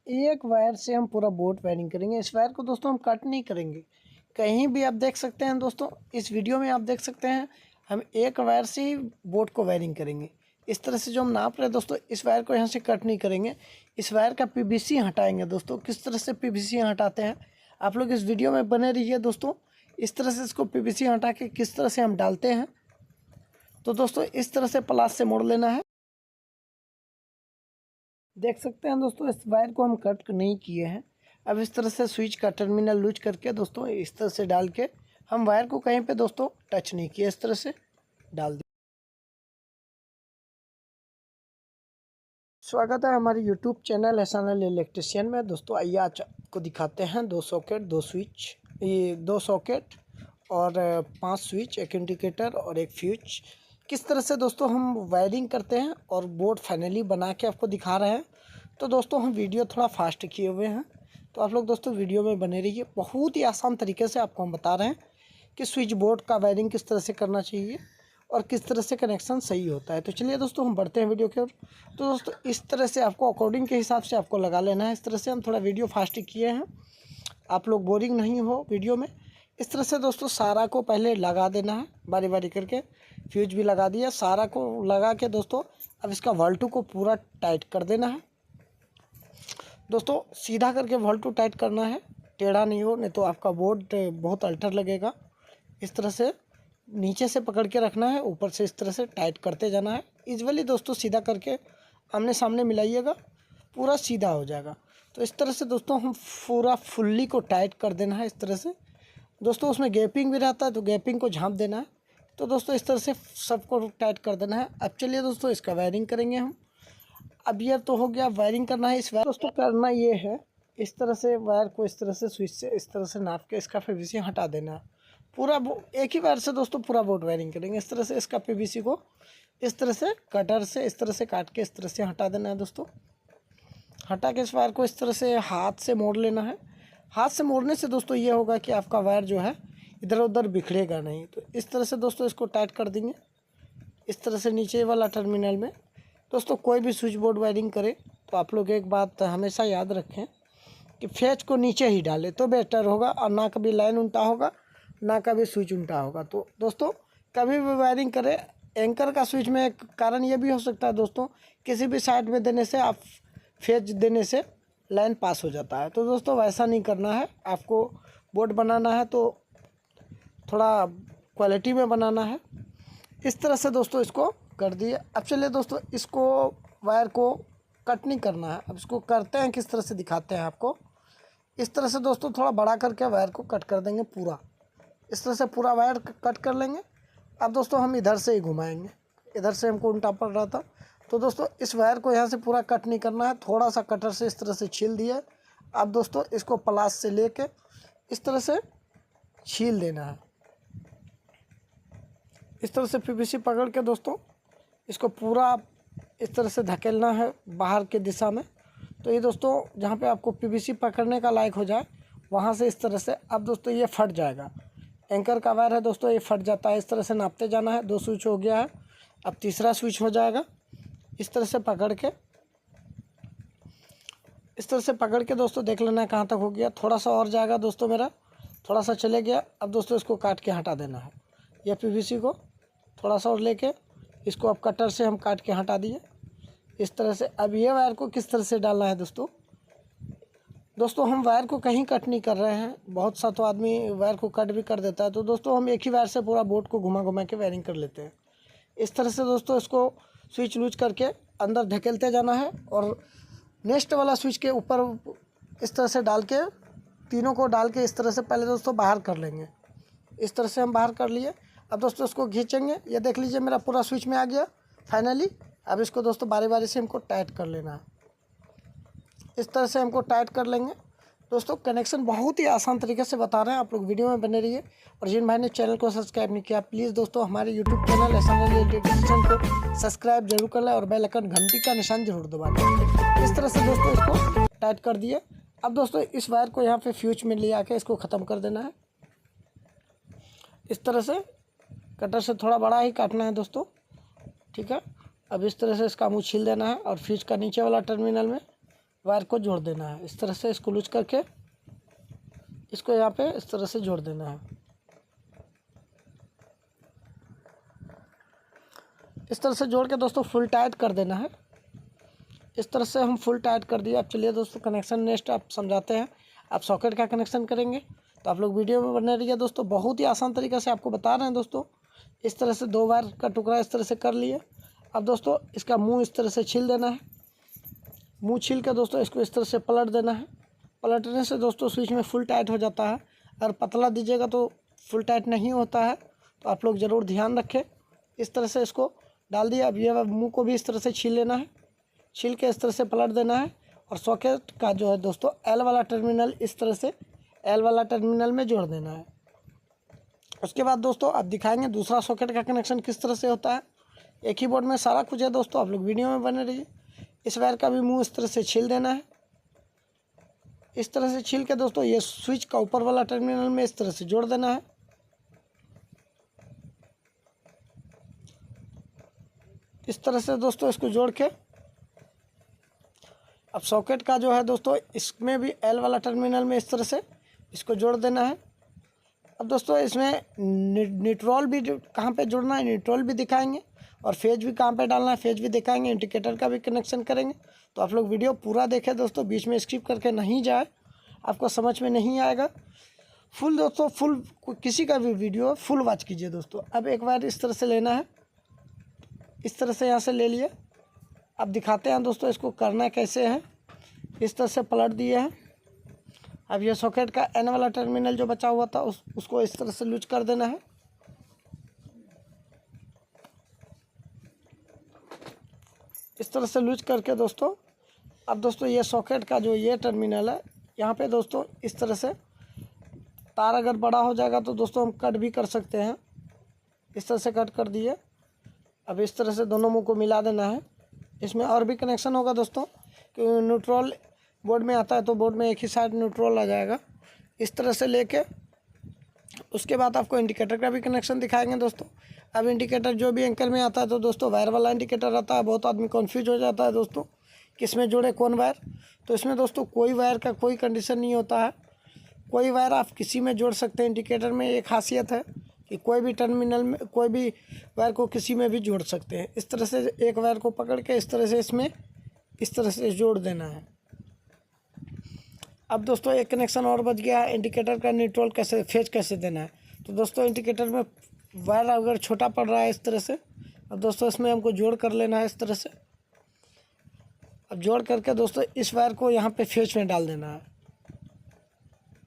एक वायर से हम पूरा बोर्ड वायरिंग करेंगे। इस वायर को दोस्तों हम कट नहीं करेंगे, कहीं भी आप देख सकते हैं दोस्तों। इस वीडियो में आप देख सकते हैं हम एक वायर से ही बोर्ड को वायरिंग करेंगे। इस तरह से जो हम नाप रहे हैं दोस्तों, इस वायर को यहाँ से कट नहीं करेंगे, इस वायर का पीवीसी हटाएंगे दोस्तों। किस तरह से पीवीसी हटाते हैं आप लोग इस वीडियो में बने रहिए दोस्तों। इस तरह से इसको पीवीसी हटा के किस तरह से हम डालते हैं, तो दोस्तों इस तरह से प्लास से मोड़ लेना है। देख सकते हैं दोस्तों, इस वायर को हम कट नहीं किए हैं। अब इस तरह से स्विच का टर्मिनल लूज करके दोस्तों इस तरह से डाल के हम वायर को कहीं पे दोस्तों टच नहीं किया, इस तरह से डाल दिया। स्वागत है हमारे YouTube चैनल एसएनएल इलेक्ट्रिशियन में दोस्तों। आइए आज आपको दिखाते हैं दो सॉकेट, दो स्विच, ये दो सॉकेट और 5 स्विच, एक इंडिकेटर और एक फ्यूज, किस तरह से दोस्तों हम वायरिंग करते हैं और बोर्ड फाइनली बना के आपको दिखा रहे हैं। तो दोस्तों हम वीडियो थोड़ा फास्ट किए हुए हैं, तो आप लोग दोस्तों वीडियो में बने रहिए। बहुत ही आसान तरीके से आपको हम बता रहे हैं कि स्विच बोर्ड का वायरिंग किस तरह से करना चाहिए और किस तरह से कनेक्शन सही होता है। तो चलिए दोस्तों हम बढ़ते हैं वीडियो की ओर। तो दोस्तों इस तरह से आपको अकॉर्डिंग के हिसाब से आपको लगा लेना है। इस तरह से हम थोड़ा वीडियो फास्ट किए हैं, आप लोग बोरिंग नहीं हो वीडियो में। इस तरह से दोस्तों सारा को पहले लगा देना है बारी बारी करके। फ्यूज भी लगा दिया, सारा को लगा के दोस्तों अब इसका वॉल्टू को पूरा टाइट कर देना है दोस्तों। सीधा करके वॉल्टू टाइट करना है, टेढ़ा नहीं हो, नहीं तो आपका बोर्ड बहुत अल्टर लगेगा। इस तरह से नीचे से पकड़ के रखना है, ऊपर से इस तरह से टाइट करते जाना है। यूजुअली दोस्तों सीधा करके आमने सामने मिलाइएगा, पूरा सीधा हो जाएगा। तो इस तरह से दोस्तों हम पूरा फुल्ली को टाइट कर देना है। इस तरह से दोस्तों उसमें गैपिंग भी रहता है, तो गैपिंग को झाँप देना है। तो दोस्तों इस तरह से सबको टाइट कर देना है। अब चलिए दोस्तों इसका वायरिंग करेंगे हम। अब ये तो हो गया, वायरिंग करना है। इस वायर दोस्तों करना ये है, इस तरह से वायर को इस तरह से स्विच से इस तरह से नाप के इसका पीवीसी हटा देना है। पूरा एक ही वायर से दोस्तों पूरा बोर्ड वायरिंग करेंगे। इस तरह से इसका पीवीसी को इस तरह से कटर से इस तरह से काट के इस तरह से हटा देना है दोस्तों। हटा के इस वायर को इस तरह से हाथ से मोड़ लेना है। हाथ से मोड़ने से दोस्तों ये होगा कि आपका वायर जो है इधर उधर बिखरेगा नहीं। तो इस तरह से दोस्तों इसको टाइट कर देंगे, इस तरह से नीचे वाला टर्मिनल में। दोस्तों कोई भी स्विच बोर्ड वायरिंग करे तो आप लोग एक बात हमेशा याद रखें कि फेज को नीचे ही डालें तो बेटर होगा, और ना कभी लाइन उल्टा होगा ना कभी स्विच उल्टा होगा। तो दोस्तों कभी भी वायरिंग करें, एंकर का स्विच में एक कारण ये भी हो सकता है दोस्तों, किसी भी साइड में देने से आप फेज देने से लाइन पास हो जाता है। तो दोस्तों वैसा नहीं करना है, आपको बोर्ड बनाना है तो थोड़ा क्वालिटी में बनाना है। इस तरह से दोस्तों इसको कर दिए। अब चलिए दोस्तों इसको वायर को कट नहीं करना है, अब इसको करते हैं किस तरह से दिखाते हैं आपको। इस तरह से दोस्तों थोड़ा बड़ा करके वायर को कट कर देंगे पूरा, इस तरह से पूरा वायर कट कर लेंगे। अब दोस्तों हम इधर से ही घुमाएंगे, इधर से हमको उल्टा पड़ रहा था। तो दोस्तों इस वायर को यहाँ से पूरा कट नहीं करना है, थोड़ा सा कटर से इस तरह से छील दिया। अब दोस्तों इसको प्लास से लेके इस तरह से छील देना है। इस तरह से पीवीसी पकड़ के दोस्तों इसको पूरा इस तरह से धकेलना है बाहर के दिशा में। तो ये दोस्तों जहाँ पे आपको पीवीसी पकड़ने का लायक हो जाए वहाँ से इस तरह से, अब दोस्तों ये फट जाएगा। एंकर का वायर है दोस्तों, ये फट जाता है। इस तरह से नापते जाना है। 2 स्विच हो गया है, अब तीसरा स्विच हो जाएगा। इस तरह से पकड़ के इस तरह से पकड़ के दोस्तों देख लेना है कहाँ तक हो गया। थोड़ा सा और जाएगा दोस्तों, मेरा थोड़ा सा चले गया। अब दोस्तों इसको काट के हटा देना है। यह पीवीसी को थोड़ा सा और लेके इसको अब कटर से हम काट के हटा दिए इस तरह से। अब ये वायर को किस तरह से डालना है दोस्तों हम वायर को कहीं कट नहीं कर रहे हैं। बहुत सा तो आदमी वायर को कट भी कर देता है। तो दोस्तों हम एक ही वायर से पूरा बोर्ड को घुमा घुमा के वायरिंग कर लेते हैं। इस तरह से दोस्तों इसको स्विच लूज करके अंदर धकेलते जाना है और नेक्स्ट वाला स्विच के ऊपर इस तरह से डाल के, तीनों को डाल के इस तरह से पहले दोस्तों बाहर कर लेंगे। इस तरह से हम बाहर कर लिए। अब दोस्तों इसको खींचेंगे, ये देख लीजिए मेरा पूरा स्विच में आ गया फाइनली। अब इसको दोस्तों बारी बारी से हमको टाइट कर लेना है। इस तरह से हमको टाइट कर लेंगे दोस्तों। कनेक्शन बहुत ही आसान तरीके से बता रहे हैं, आप लोग वीडियो में बने रहिए। और जिन भाई ने चैनल को सब्सक्राइब नहीं किया प्लीज़ दोस्तों हमारे यूट्यूब चैनल एसएनएल इलेक्ट्रिशियन को सब्सक्राइब जरूर कर लें और बेल आइकन घंटी का निशान जरूर दबा दें। इस तरह से दोस्तों इसको टाइट कर दिए। अब दोस्तों इस वायर को यहाँ पे फ्यूज में ले आके इसको ख़त्म कर देना है। इस तरह से कटर से थोड़ा बड़ा ही काटना है दोस्तों, ठीक है। अब इस तरह से इसका मुँह छील देना है और फ्यूज का नीचे वाला टर्मिनल में वायर को जोड़ देना है। इस तरह से इसको लूज करके इसको यहाँ पे इस तरह से जोड़ देना है। इस तरह से जोड़ के दोस्तों फुल टाइट कर देना है। इस तरह से हम फुल टाइट कर दिए। अब चलिए दोस्तों कनेक्शन नेक्स्ट आप समझाते हैं। आप सॉकेट का कनेक्शन करेंगे तो आप लोग वीडियो में बने रहिए दोस्तों। बहुत ही आसान तरीके से आपको बता रहे हैं दोस्तों। इस तरह से 2 वायर का टुकड़ा इस तरह से कर लिए। अब दोस्तों इसका मुंह इस तरह से छील देना है। मुंह छील के दोस्तों इसको इस तरह से पलट देना है। पलटने से दोस्तों स्विच में फुल टाइट हो जाता है। अगर पतला दीजिएगा तो फुल टाइट नहीं होता है, तो आप लोग ज़रूर ध्यान रखें। इस तरह से इसको डाल दिया। अब ये मुंह को भी इस तरह से छील लेना है। छील के इस तरह से पलट देना है और सॉकेट का जो है दोस्तों एल वाला टर्मिनल इस तरह से एल वाला टर्मिनल में जोड़ देना है। उसके बाद दोस्तों आप दिखाएंगे दूसरा सॉकेट का कनेक्शन किस तरह से होता है। एक ही बोर्ड में सारा कुछ है दोस्तों, आप लोग वीडियो में बने रहिए। इस वायर का भी मुंह इस तरह से छील देना है। इस तरह से छील के दोस्तों ये स्विच का ऊपर वाला टर्मिनल में इस तरह से जोड़ देना है। इस तरह से दोस्तों इसको जोड़ के अब सॉकेट का जो है दोस्तों इसमें भी एल वाला टर्मिनल में इस तरह से इसको जोड़ देना है। अब दोस्तों इसमें न्यूट्रल भी कहाँ पे जोड़ना है न्यूट्रल भी दिखाएंगे और फेज भी कहाँ पे डालना है फेज भी दिखाएंगे। इंडिकेटर का भी कनेक्शन करेंगे। तो आप लोग वीडियो पूरा देखें दोस्तों, बीच में स्किप करके नहीं जाए, आपको समझ में नहीं आएगा। फुल दोस्तों फुल किसी का भी वीडियो फुल वॉच कीजिए दोस्तों। अब एक बार इस तरह से लेना है। इस तरह से यहाँ से ले लिए। अब दिखाते हैं दोस्तों इसको करना कैसे है। इस तरह से पलट दिए हैं। अब ये सॉकेट का एन वाला टर्मिनल जो बचा हुआ था उसको इस तरह से लूज कर देना है। इस तरह से लूज करके दोस्तों अब दोस्तों ये सॉकेट का जो ये टर्मिनल है यहाँ पे दोस्तों इस तरह से तार अगर बड़ा हो जाएगा तो दोस्तों हम कट भी कर सकते हैं। इस तरह से कट कर दिए। अब इस तरह से दोनों मुंह को मिला देना है। इसमें और भी कनेक्शन होगा दोस्तों, कि न्यूट्रल बोर्ड में आता है तो बोर्ड में एक ही साइड न्यूट्रल आ जाएगा। इस तरह से लेके उसके बाद आपको इंडिकेटर का भी कनेक्शन दिखाएंगे दोस्तों। अब इंडिकेटर जो भी एंकर में आता है तो दोस्तों वायर वाला इंडिकेटर आता है। बहुत आदमी कन्फ्यूज हो जाता है दोस्तों किस में जोड़े कौन वायर। तो इसमें दोस्तों कोई वायर का कोई कंडीशन नहीं होता है। कोई वायर आप किसी में जोड़ सकते हैं। इंडिकेटर में एक खासियत है कि कोई भी टर्मिनल में कोई भी वायर को किसी में भी जोड़ सकते हैं। इस तरह से एक वायर को पकड़ के इस तरह से इसमें इस तरह से जोड़ देना है। अब दोस्तों एक कनेक्शन और बच गया है, इंडिकेटर का न्यूट्रल कैसे फेज कैसे देना है। तो दोस्तों इंडिकेटर में वायर अगर छोटा पड़ रहा है इस तरह से, अब दोस्तों इसमें हमको जोड़ कर लेना है इस तरह से। अब जोड़ करके दोस्तों इस वायर को यहाँ पे फ्यूज में डाल देना है।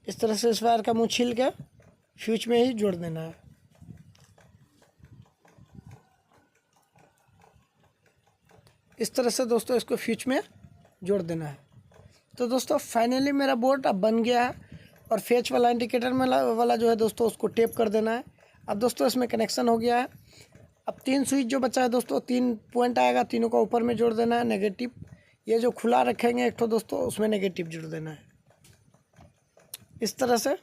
इस तरह से इस वायर का मुंह छील के फ्यूज में ही जोड़ देना है। इस तरह से दोस्तों इसको फ्यूज में जोड़ देना है। तो दोस्तों फाइनली मेरा बोर्ड अब बन गया है। और फेज वाला इंडिकेटर वाला जो है दोस्तों उसको टेप कर देना है। अब दोस्तों इसमें कनेक्शन हो गया है। अब 3 स्विच जो बचा है दोस्तों 3 पॉइंट आएगा, तीनों का ऊपर में जोड़ देना है। नेगेटिव ये जो खुला रखेंगे एक तो दोस्तों उसमें नेगेटिव जोड़ देना है। इस तरह से